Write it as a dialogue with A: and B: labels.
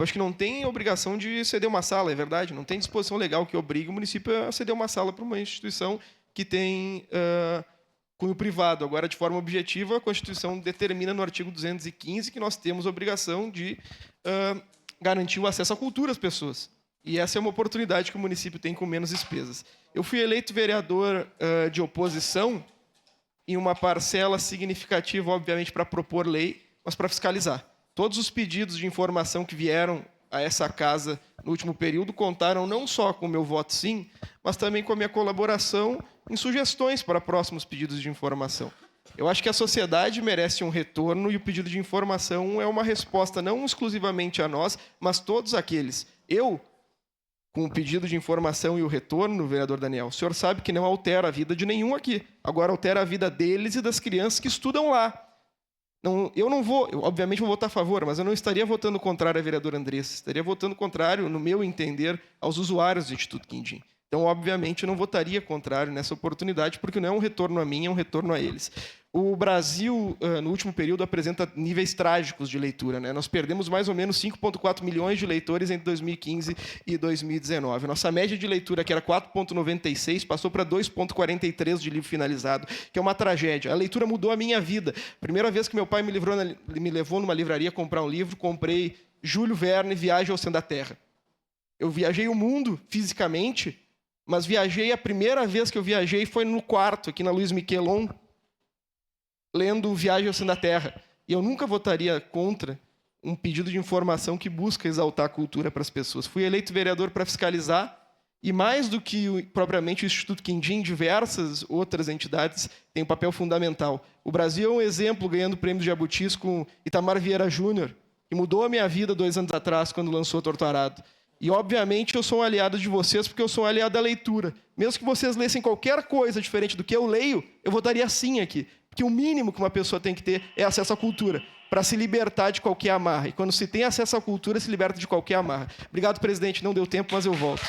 A: Eu acho que não tem obrigação de ceder uma sala, é verdade. Não tem disposição legal que obrigue o município a ceder uma sala para uma instituição que tem cunho privado. Agora, de forma objetiva, a Constituição determina no artigo 215 que nós temos a obrigação de garantir o acesso à cultura às pessoas. E essa é uma oportunidade que o município tem com menos despesas. Eu fui eleito vereador de oposição em uma parcela significativa, obviamente, para propor lei, mas para fiscalizar. Todos os pedidos de informação que vieram a essa casa no último período contaram não só com o meu voto sim, mas também com a minha colaboração em sugestões para próximos pedidos de informação. Eu acho que a sociedade merece um retorno e o pedido de informação é uma resposta não exclusivamente a nós, mas todos aqueles. Eu, com o pedido de informação e o retorno, vereador Daniel, o senhor sabe que não altera a vida de nenhum aqui. Agora altera a vida deles e das crianças que estudam lá. Não, eu obviamente vou votar a favor, mas eu não estaria votando contrário à vereadora Andressa. Estaria votando contrário, no meu entender, aos usuários do Instituto Quindim. Então, obviamente, eu não votaria contrário nessa oportunidade, porque não é um retorno a mim, é um retorno a eles. O Brasil, no último período, apresenta níveis trágicos de leitura, né? Nós perdemos mais ou menos 5,4 milhões de leitores entre 2015 e 2019. Nossa média de leitura, que era 4,96, passou para 2,43 de livro finalizado, que é uma tragédia. A leitura mudou a minha vida. Primeira vez que meu pai me levou numa livraria comprar um livro, comprei Júlio Verne, Viagem ao Centro da Terra. Eu viajei o mundo fisicamente, mas a primeira vez que eu viajei foi no quarto, aqui na Luiz Miquelon, lendo Viagem ao Centro da Terra. E eu nunca votaria contra um pedido de informação que busca exaltar a cultura para as pessoas. Fui eleito vereador para fiscalizar, e mais do que propriamente o Instituto Quindim, diversas outras entidades têm um papel fundamental. O Brasil é um exemplo, ganhando o prêmio de Jabutis com Itamar Vieira Júnior, que mudou a minha vida 2 anos atrás, quando lançou Torto Arado. E, obviamente, eu sou um aliado de vocês, porque eu sou um aliado da leitura. Mesmo que vocês lessem qualquer coisa diferente do que eu leio, eu votaria sim aqui. Porque o mínimo que uma pessoa tem que ter é acesso à cultura, para se libertar de qualquer amarra. E quando se tem acesso à cultura, se liberta de qualquer amarra. Obrigado, presidente. Não deu tempo, mas eu volto.